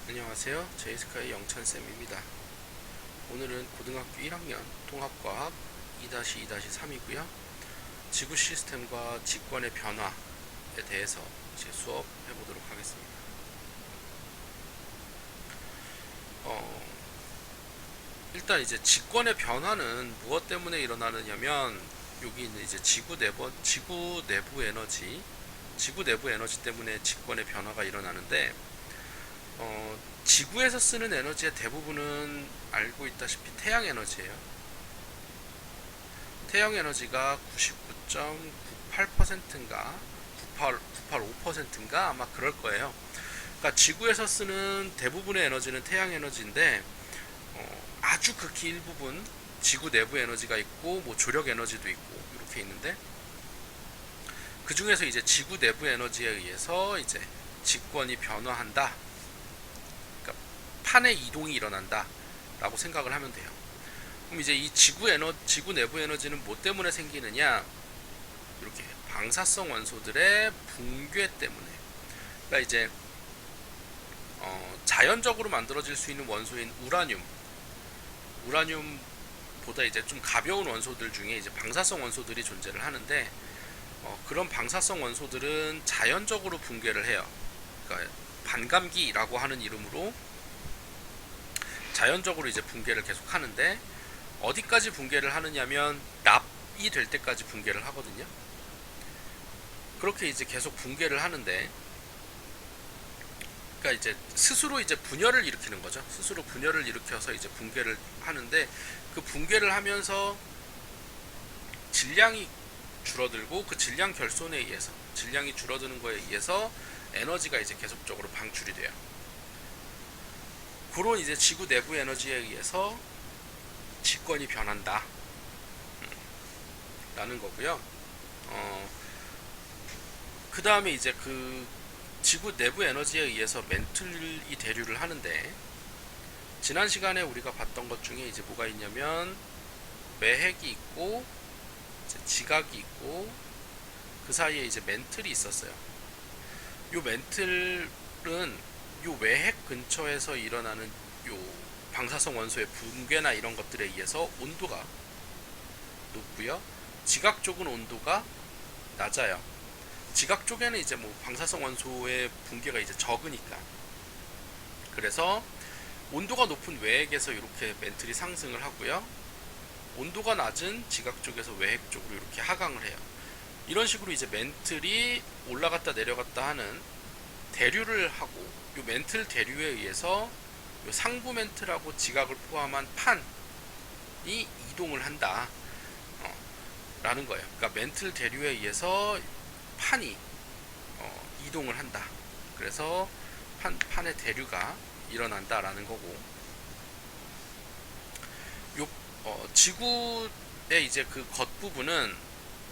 안녕하세요. 제이스카이 영찬쌤입니다. 오늘은 고등학교 1학년 통합과학 2-2-3이고요. 지구 시스템과 직권의 변화에 대해서 이제 수업해 보도록 하겠습니다. 일단 이제 직권의 변화는 무엇 때문에 일어나느냐면 여기 있는 이제 지구 내부 에너지 때문에 직권의 변화가 일어나는데 지구에서 쓰는 에너지의 대부분은 알고 있다시피 태양 에너지예요. 태양 에너지가 99.98%인가 985%인가 아마 그럴 거예요. 그러니까 지구에서 쓰는 대부분의 에너지는 태양 에너지인데 아주 극히 일부분 지구 내부 에너지가 있고 뭐 조력 에너지도 있고 이렇게 있는데 그 중에서 이제 지구 내부 에너지에 의해서 이제 직권이 변화한다. 판의 이동이 일어난다 라고 생각을 하면 돼요. 그럼 이제 이 지구 내부 에너지는 뭐 때문에 생기느냐, 이렇게 방사성 원소들의 붕괴 때문에. 그러니까 이제 자연적으로 만들어질 수 있는 원소인 우라늄보다 이제 좀 가벼운 원소들 중에 이제 방사성 원소들이 존재를 하는데 그런 방사성 원소들은 자연적으로 붕괴를 해요. 그러니까 반감기라고 하는 이름으로 자연적으로 이제 붕괴를 계속 하는데 어디까지 붕괴를 하느냐면 납이 될 때까지 붕괴를 하거든요. 그렇게 이제 계속 붕괴를 하는데, 그러니까 이제 스스로 이제 분열을 일으키는 거죠. 스스로 분열을 일으켜서 이제 붕괴를 하는데 그 붕괴를 하면서 질량이 줄어들고 그 질량 결손에 의해서 질량이 줄어드는 거에 의해서 에너지가 이제 계속적으로 방출이 돼요. 그런 이제 지구 내부 에너지에 의해서 직권이 변한다 라는 거고요. 그 다음에 이제 그 지구 내부 에너지에 의해서 멘틀이 대류를 하는데, 지난 시간에 우리가 봤던 것 중에 이제 뭐가 있냐면 매핵이 있고 이제 지각이 있고 그 사이에 이제 멘틀이 있었어요. 요 멘틀은 요 외핵 근처에서 일어나는 요 방사성 원소의 붕괴나 이런 것들에 의해서 온도가 높고요. 지각 쪽은 온도가 낮아요. 지각 쪽에는 이제 뭐 방사성 원소의 붕괴가 이제 적으니까. 그래서 온도가 높은 외핵에서 이렇게 멘틀이 상승을 하고요. 온도가 낮은 지각 쪽에서 외핵 쪽으로 이렇게 하강을 해요. 이런 식으로 이제 멘틀이 올라갔다 내려갔다 하는 대류를 하고, 요 멘틀 대류에 의해서 요 상부 멘틀하고 지각을 포함한 판이 이동을 한다 라는 거예요. 그러니까 멘틀 대류에 의해서 판이 이동을 한다. 그래서 판의 대류가 일어난다 라는 거고, 요 지구의 이제 그 겉부분은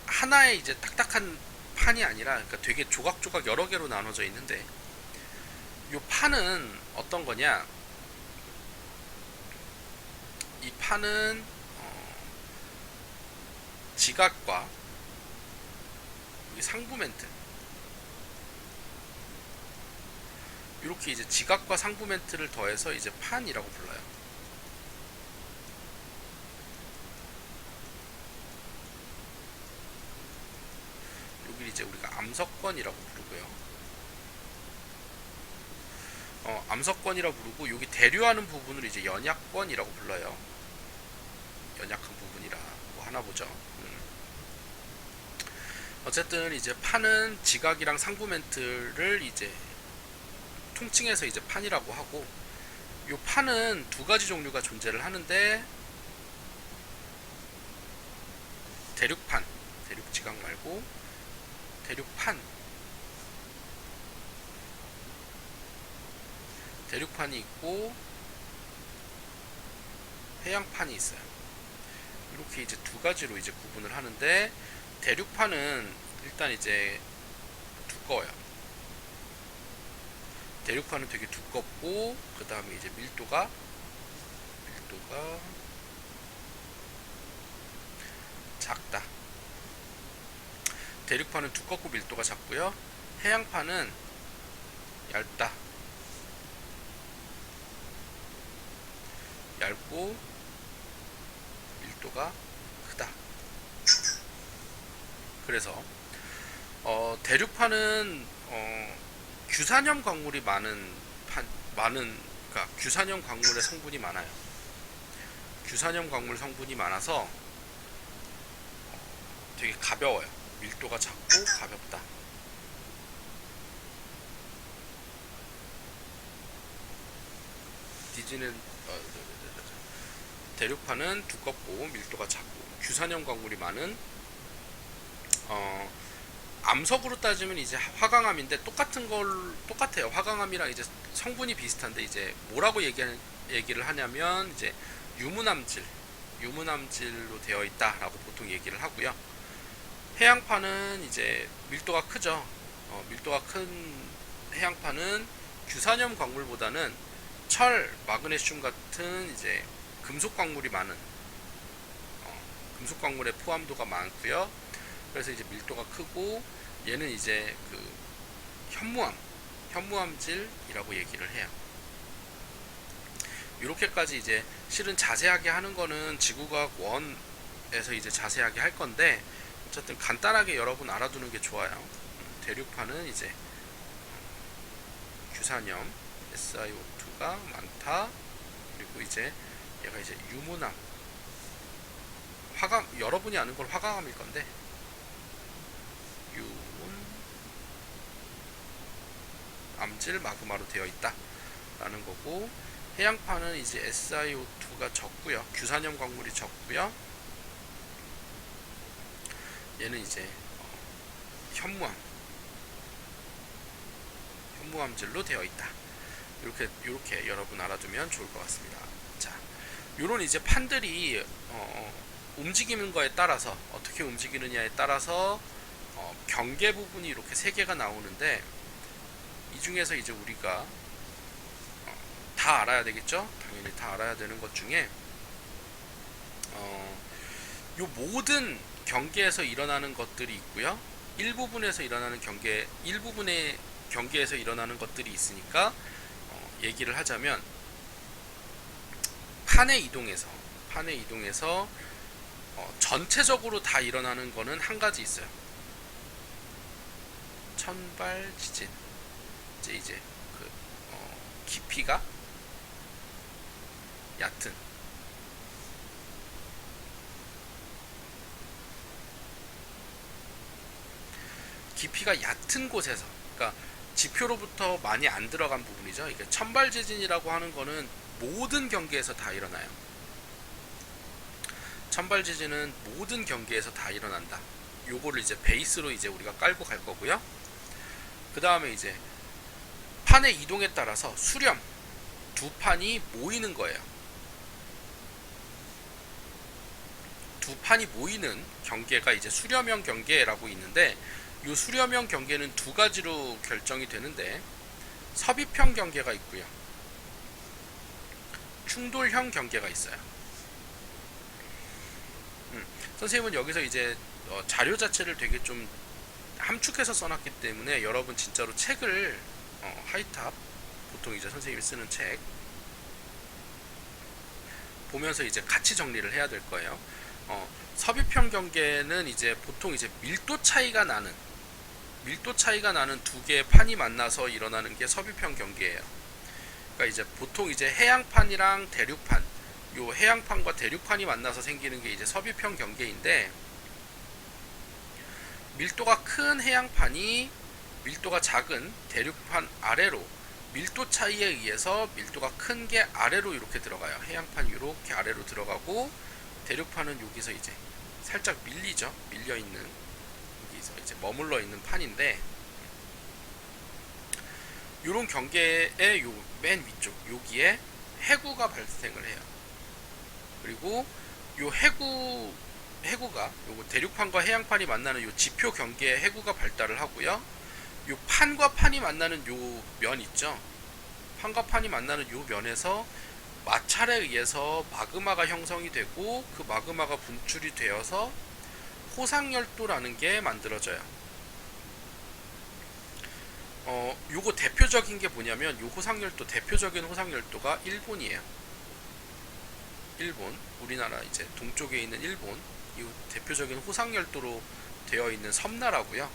하나의 이제 딱딱한 판이 아니라, 그러니까 되게 조각조각 여러 개로 나눠져 있는데, 이 판은 어떤 거냐? 이 판은 지각과 상부 멘틀, 이렇게 이제 지각과 상부 멘틀을 더해서 이제 판이라고 불러요. 여기 이제 우리가 암석권이라고 부르고요. 암석권이라고 부르고, 여기 대류하는 부분을 이제 연약권이라고 불러요. 연약한 부분이라고 하나 보죠. 어쨌든 이제 판은 지각이랑 상부 멘틀을 이제 통칭해서 이제 판이라고 하고, 이 판은 두 가지 종류가 존재를 하는데, 대륙판, 대륙지각 말고 대륙판, 대륙판이 있고 해양판이 있어요. 이렇게 이제 두 가지로 이제 구분을 하는데, 대륙판은 일단 이제 두꺼워요. 대륙판은 되게 두껍고, 그 다음에 이제 밀도가 작다. 대륙판은 두껍고 밀도가 작고요. 해양판은 얇다. 얇고 밀도가 크다. 그래서 대륙판은 규산염 광물이 그러니까 규산염 광물의 성분이 많아요. 규산염 광물 성분이 많아서 되게 가벼워요. 밀도가 작고 가볍다. 대륙판은 두껍고 밀도가 작고 규산염 광물이 많은 암석으로 따지면 이제 화강암인데 똑같아요. 화강암이랑 이제 성분이 비슷한데 이제 뭐라고 얘기를 하냐면 이제 유문암질로 되어 있다라고 보통 얘기를 하고요. 해양판은 이제 밀도가 크죠. 밀도가 큰 해양판은 규산염 광물보다는 철, 마그네슘 같은 이제 금속 광물이 많은 금속 광물의 포함도가 많고요. 그래서 이제 밀도가 크고 얘는 이제 그 현무암질이라고 얘기를 해요. 이렇게까지 이제 실은 자세하게 하는 거는 지구과학 1에서 이제 자세하게 할 건데 어쨌든 간단하게 여러분 알아두는 게 좋아요. 대륙판은 이제 규산염 SiO2가 많다. 그리고 이제 얘가 이제 유문암 여러분이 아는 걸 화강암일 건데 암질 마그마로 되어 있다 라는 거고, 해양판은 이제 SiO2가 적고요. 규산염 광물이 적고요. 얘는 이제 현무암질로 되어 있다. 이렇게 여러분 알아두면 좋을 것 같습니다. 자, 요런 이제 판들이 움직이는 거에 따라서 어떻게 움직이느냐에 따라서 경계 부분이 이렇게 세 개가 나오는데, 이 중에서 이제 우리가 다 알아야 되겠죠? 당연히 다 알아야 되는 것 중에 요 모든 경계에서 일어나는 것들이 있고요. 일부분의 경계에서 일어나는 것들이 있으니까 얘기를 하자면 판에 이동해서 전체적으로 다 일어나는 거는 한 가지 있어요. 천발 지진. 이제 그 깊이가 얕은 곳에서, 그러니까 지표로부터 많이 안 들어간 부분이죠. 이게 천발 지진이라고 하는 거는 모든 경계에서 다 일어나요. 천발 지진은 모든 경계에서 다 일어난다. 요거를 이제 베이스로 이제 우리가 깔고 갈 거고요. 그 다음에 이제 판의 이동에 따라서 수렴, 두 판이 모이는 거예요. 두 판이 모이는 경계가 이제 수렴형 경계라고 있는데, 이 수렴형 경계는 두 가지로 결정이 되는데, 섭입형 경계가 있고요, 충돌형 경계가 있어요. 선생님은 여기서 이제 자료 자체를 되게 좀 함축해서 써놨기 때문에 여러분 진짜로 책을 하이탑, 보통 이제 선생님이 쓰는 책 보면서 이제 같이 정리를 해야 될 거예요. 섭입형 경계는 이제 보통 이제 밀도 차이가 나는 두 개의 판이 만나서 일어나는 게 섭입형 경계예요. 그러니까 이제 보통 이제 해양판이랑 대륙판, 요 해양판과 대륙판이 만나서 생기는 게 이제 섭입형 경계인데, 밀도가 큰 해양판이 밀도가 작은 대륙판 아래로 밀도 차이에 의해서 밀도가 큰 게 아래로 이렇게 들어가요. 해양판 이렇게 아래로 들어가고, 대륙판은 여기서 이제 살짝 밀려 있는, 여기서 이제 머물러 있는 판인데, 이런 경계의 요 맨 위쪽 여기에 해구가 발생을 해요. 그리고 요 해구가 요거 대륙판과 해양판이 만나는 요 지표 경계에 해구가 발달을 하고요. 요 판과 판이 만나는 요 면 있죠. 판과 판이 만나는 요 면에서 마찰에 의해서 마그마가 형성이 되고, 그 마그마가 분출이 되어서 호상열도라는 게 만들어져요. 요거 대표적인 게 뭐냐면, 요 호상열도, 대표적인 호상열도가 일본이에요. 일본, 우리나라 이제 동쪽에 있는 일본, 이 대표적인 호상열도로 되어 있는 섬나라고요.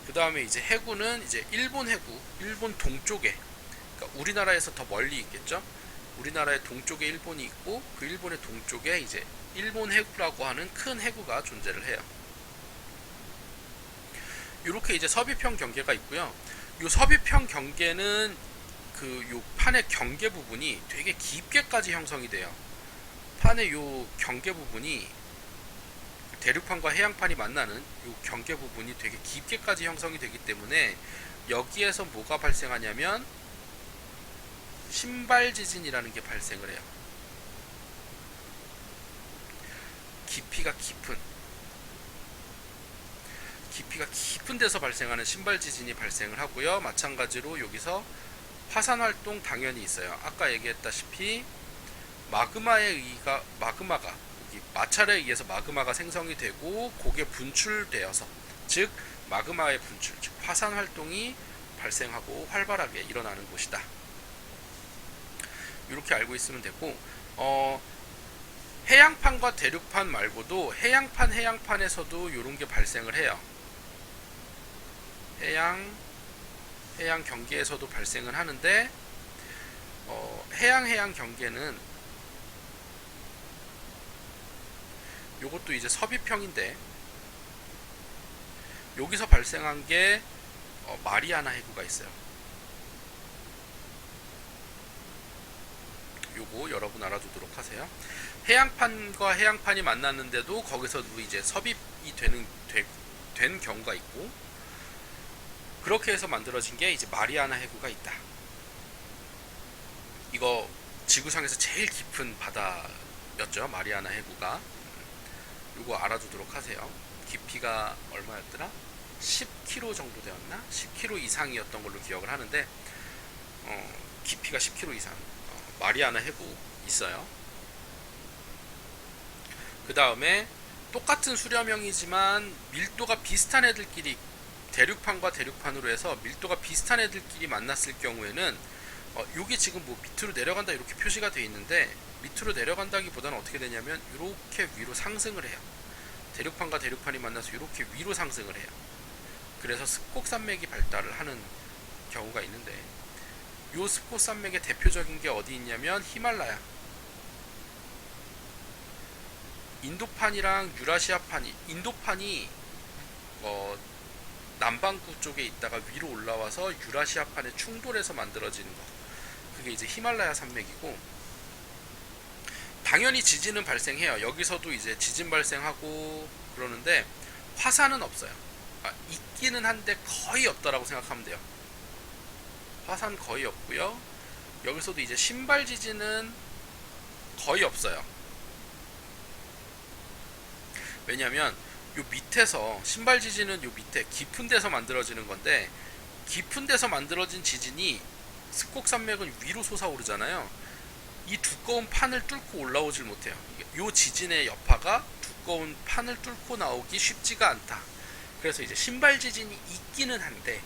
그 다음에 이제 해구는 이제 일본 해구, 일본 동쪽에, 그러니까 우리나라에서 더 멀리 있겠죠. 우리나라의 동쪽에 일본이 있고 그 일본의 동쪽에 이제 일본 해구라고 하는 큰 해구가 존재를 해요. 이렇게 이제 서비평 경계가 있고요. 이 서비평 경계는 그 요 판의 경계 부분이 되게 깊게까지 형성이 돼요. 판의 요 경계 부분이 대륙판과 해양판이 만나는 요 경계 부분이 되게 깊게까지 형성이 되기 때문에 여기에서 뭐가 발생하냐면 신발 지진이라는 게 발생을 해요. 깊이가 깊은 데서 발생하는 신발 지진이 발생을 하고요. 마찬가지로 여기서 화산 활동 당연히 있어요. 아까 얘기했다시피 마그마가 여기 마찰에 의해서 마그마가 생성이 되고 그게 분출되어서, 즉 마그마의 분출, 즉 화산 활동이 발생하고 활발하게 일어나는 곳이다. 이렇게 알고 있으면 되고, 해양판과 대륙판 말고도 해양판에서도 이런 게 발생을 해요. 해양 경계에서도 발생을 하는데, 해양 경계는 요것도 이제 서비평인데, 여기서 발생한 게 마리아나 해구가 있어요. 요거 여러분 알아두도록 하세요. 해양판과 해양판이 만났는데도 거기서도 이제 섭입이 된 경우가 있고, 그렇게 해서 만들어진 게 이제 마리아나 해구가 있다. 이거 지구상에서 제일 깊은 바다였죠, 마리아나 해구가. 요거 알아두도록 하세요. 깊이가 얼마였더라? 10km 정도 되었나? 10km 이상이었던 걸로 기억을 하는데, 깊이가 10km 이상 마리아나 해구 있어요. 그 다음에 똑같은 수렴형이지만 밀도가 비슷한 애들끼리, 대륙판과 대륙판으로 해서 밀도가 비슷한 애들끼리 만났을 경우에는 여기 지금 뭐 밑으로 내려간다 이렇게 표시가 되어 있는데, 밑으로 내려간다기보다는 어떻게 되냐면 이렇게 위로 상승을 해요. 대륙판과 대륙판이 만나서 이렇게 위로 상승을 해요. 그래서 습곡산맥이 발달을 하는 경우가 있는데, 이 습곡산맥의 대표적인 게 어디 있냐면 히말라야, 인도판이랑 유라시아판이, 인도판이 남반구 쪽에 있다가 위로 올라와서 유라시아판에 충돌해서 만들어지는 거, 그게 이제 히말라야 산맥이고, 당연히 지진은 발생해요. 여기서도 이제 지진 발생하고 그러는데 화산은 없어요. 있기는 한데 거의 없다라고 생각하면 돼요. 화산 거의 없고요. 여기서도 이제 신발 지진은 거의 없어요. 왜냐면 요 밑에서, 신발 지진은 요 밑에 깊은 데서 만들어지는 건데, 깊은 데서 만들어진 지진이, 습곡산맥은 위로 솟아오르잖아요. 이 두꺼운 판을 뚫고 올라오질 못해요. 요 지진의 여파가 두꺼운 판을 뚫고 나오기 쉽지가 않다. 그래서 이제 신발 지진이 있기는 한데,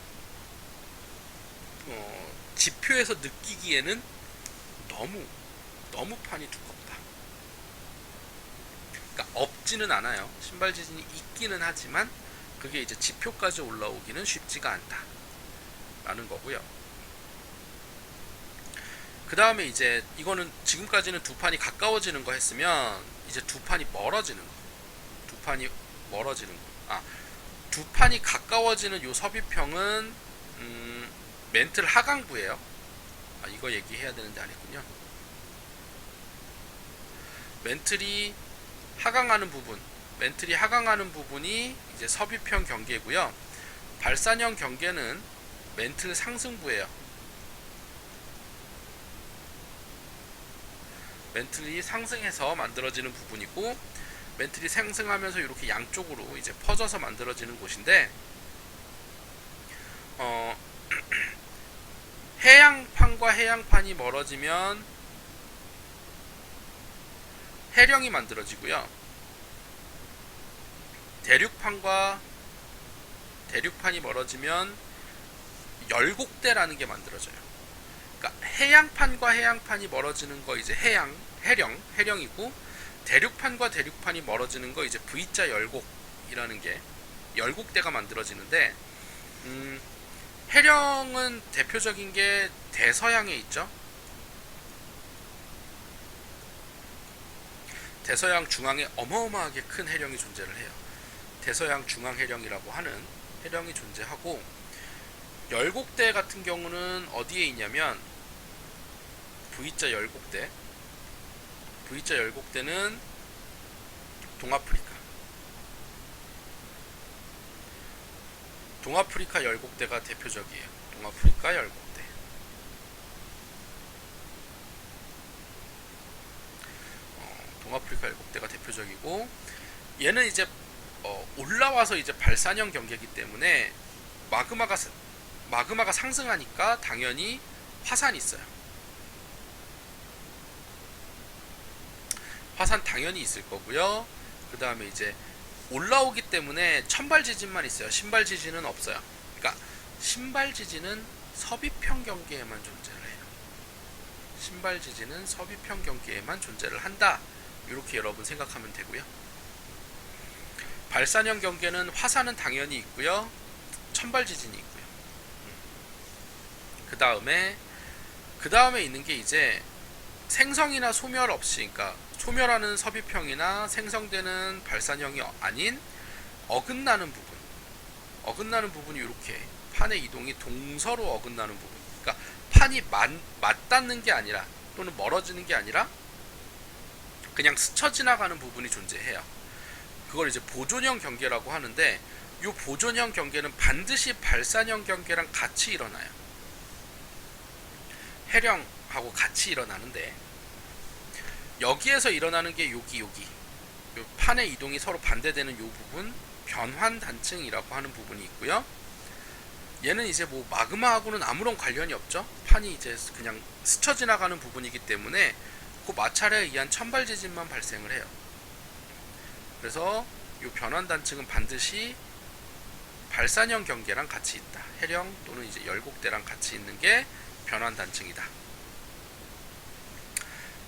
지표에서 느끼기에는 너무 판이 두껍다. 그러니까 없지는 않아요. 신발 지진이 있기는 하지만 그게 이제 지표까지 올라오기는 쉽지가 않다 라는 거고요. 그 다음에 이제 이거는 지금까지는 두 판이 가까워지는 거 했으면, 이제 두 판이 멀어지는 거. 두 판이 가까워지는 요 서비평은 멘틀 하강부예요. 이거 얘기해야 되는데 안 했군요. 멘틀이 하강하는 부분이 이제 서비평 경계고요. 발산형 경계는 멘틀 상승부예요. 멘틀이 상승해서 만들어지는 부분이고, 멘틀이 상승하면서 이렇게 양쪽으로 이제 퍼져서 만들어지는 곳인데, 해양판과 해양판이 멀어지면 해령이 만들어지고요. 대륙판과 대륙판이 멀어지면 열곡대라는 게 만들어져요. 그러니까 해양판과 해양판이 멀어지는 거 이제 해령이고, 대륙판과 대륙판이 멀어지는 거 이제 V자 열곡이라는 게 열곡대가 만들어지는데, 해령은 대표적인 게 대서양에 있죠. 대서양 중앙에 어마어마하게 큰 해령이 존재를 해요. 대서양 중앙 해령이라고 하는 해령이 존재하고, 열곡대 같은 경우는 어디에 있냐면 V자 열곡대. V자 열곡대는 동아프리카 열곡대가 대표적이에요. 동아프리카 열곡대. 동아프리카 열곡대가 대표적이고, 얘는 이제 올라와서 이제 발산형 경계이기 때문에 마그마가 상승하니까 당연히 화산이 있어요. 화산 당연히 있을 거고요. 그 다음에 이제 올라오기 때문에 천발 지진만 있어요. 신발 지진은 없어요. 그러니까 신발 지진은 서비평 경계에만 존재를 해요. 신발 지진은 서비평 경계에만 존재를 한다. 이렇게 여러분 생각하면 되고요. 발산형 경계는 화산은 당연히 있고요. 천발 지진이 있고요. 그 다음에 있는 게 이제 생성이나 소멸 없이, 그러니까 소멸하는 서비평이나 생성되는 발산형이 아닌 어긋나는 부분이 이렇게 판의 이동이 동서로 어긋나는 부분, 그러니까 판이 맞닿는 게 아니라 또는 멀어지는 게 아니라 그냥 스쳐 지나가는 부분이 존재해요. 그걸 이제 보존형 경계라고 하는데, 이 보존형 경계는 반드시 발산형 경계랑 같이 일어나요. 해령하고 같이 일어나는데, 여기에서 일어나는 게 여기 요 판의 이동이 서로 반대되는 이 부분, 변환단층이라고 하는 부분이 있고요. 얘는 이제 뭐 마그마하고는 아무런 관련이 없죠. 판이 이제 그냥 스쳐 지나가는 부분이기 때문에 그 마찰에 의한 천발 지진만 발생을 해요. 그래서 이 변환단층은 반드시 발산형 경계랑 같이 있다. 해령 또는 이제 열곡대랑 같이 있는 게 변환단층이다.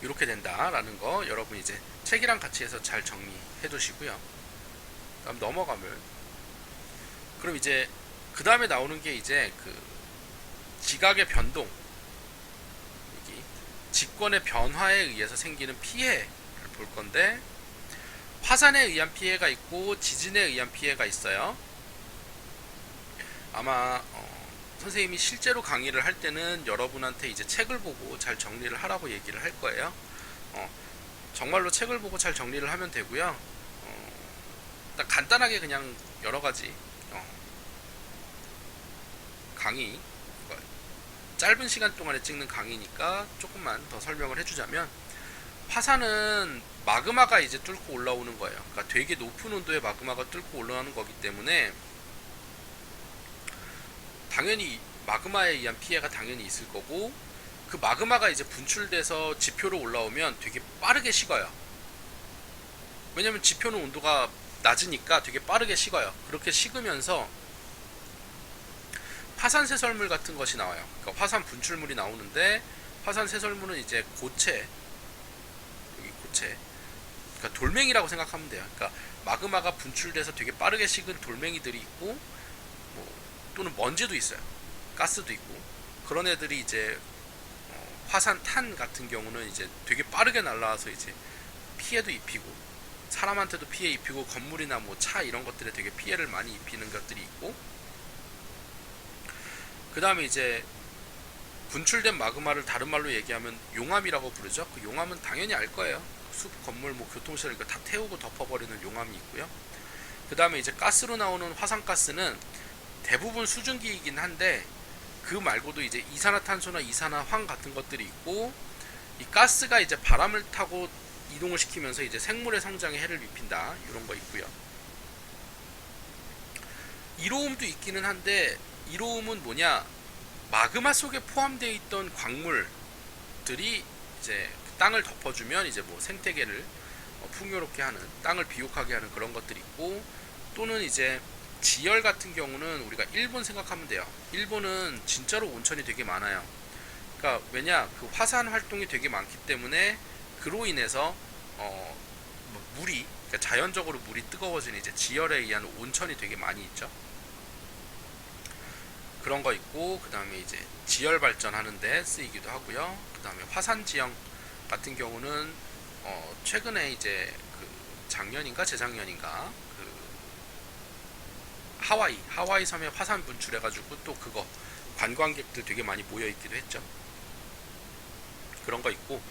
이렇게 된다라는 거 여러분 이제 책이랑 같이 해서 잘 정리해 두시고요. 다음 넘어가면, 그럼 이제 그 다음에 나오는 게 이제 그 지각의 변동, 여기 직권의 변화에 의해서 생기는 피해를 볼 건데, 화산에 의한 피해가 있고 지진에 의한 피해가 있어요. 아마 선생님이 실제로 강의를 할 때는 여러분한테 이제 책을 보고 잘 정리를 하라고 얘기를 할 거예요. 정말로 책을 보고 잘 정리를 하면 되고요. 간단하게 그냥 여러 가지 강의, 짧은 시간 동안에 찍는 강의니까 조금만 더 설명을 해주자면, 화산은 마그마가 이제 뚫고 올라오는 거예요. 그러니까 되게 높은 온도의 마그마가 뚫고 올라오는 거기 때문에 당연히 마그마에 의한 피해가 당연히 있을 거고, 그 마그마가 이제 분출돼서 지표로 올라오면 되게 빠르게 식어요. 왜냐면 지표는 온도가 낮으니까 되게 빠르게 식어요. 그렇게 식으면서 화산 쇄설물 같은 것이 나와요. 그러니까 화산 분출물이 나오는데, 화산 쇄설물은 이제 고체, 그러니까 돌멩이라고 생각하면 돼요. 그러니까 마그마가 분출돼서 되게 빠르게 식은 돌멩이들이 있고, 또는 먼지도 있어요. 가스도 있고, 그런 애들이 이제 화산탄 같은 경우는 이제 되게 빠르게 날아와서 이제 피해도 입히고, 사람한테도 피해 입히고, 건물이나 뭐 차 이런 것들에 되게 피해를 많이 입히는 것들이 있고, 그 다음에 이제 분출된 마그마를 다른 말로 얘기하면 용암이라고 부르죠. 그 용암은 당연히 알 거예요. 숲, 건물, 뭐 교통시설 이거 다 태우고 덮어버리는 용암이 있고요. 그 다음에 이제 가스로 나오는 화산가스는 대부분 수증기이긴 한데, 그 말고도 이제 이산화탄소나 이산화황 같은 것들이 있고, 이 가스가 이제 바람을 타고 이동을 시키면서 이제 생물의 성장에 해를 미친다, 이런 거 있고요. 이로움도 있기는 한데, 이로움은 뭐냐, 마그마 속에 포함되어 있던 광물들이 이제 땅을 덮어주면 이제 뭐 생태계를 풍요롭게 하는, 땅을 비옥하게 하는 그런 것들이 있고, 또는 이제 지열 같은 경우는 우리가 일본 생각하면 돼요. 일본은 진짜로 온천이 되게 많아요. 그러니까 왜냐 그 화산 활동이 되게 많기 때문에 그로 인해서 뭐 물이 그러니까 자연적으로 물이 뜨거워지는 이제 지열에 의한 온천이 되게 많이 있죠. 그런 거 있고 그 다음에 이제 지열 발전하는데 쓰이기도 하고요. 그 다음에 화산 지형 같은 경우는 최근에 이제 그 작년인가 재작년인가 그 하와이 섬에 화산 분출해가지고 또 그거 관광객들 되게 많이 모여 있기도 했죠. 그런 거 있고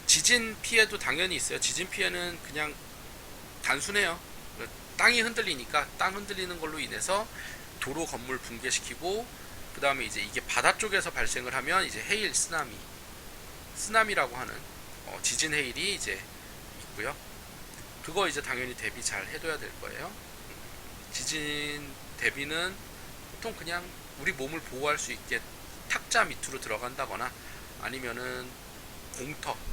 지진 피해도 당연히 있어요. 지진 피해는 그냥 단순해요. 땅이 흔들리니까 땅 흔들리는 걸로 인해서 도로 건물 붕괴시키고 그 다음에 이제 이게 바다 쪽에서 발생을 하면 이제 해일 쓰나미라고 하는 지진 해일이 이제 있고요. 그거 이제 당연히 대비 잘 해둬야 될 거예요. 지진 대비는 보통 그냥 우리 몸을 보호할 수 있게 탁자 밑으로 들어간다거나 아니면은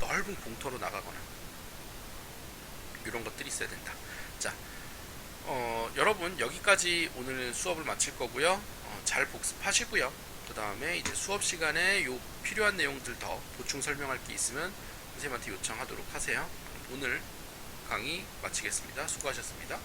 넓은 공터로 나가거나 이런 것들이 있어야 된다. 자, 여러분 여기까지 오늘 수업을 마칠 거고요. 잘 복습하시고요. 그 다음에 이제 수업 시간에 요 필요한 내용들 더 보충 설명할 게 있으면 선생님한테 요청하도록 하세요. 오늘 강의 마치겠습니다. 수고하셨습니다.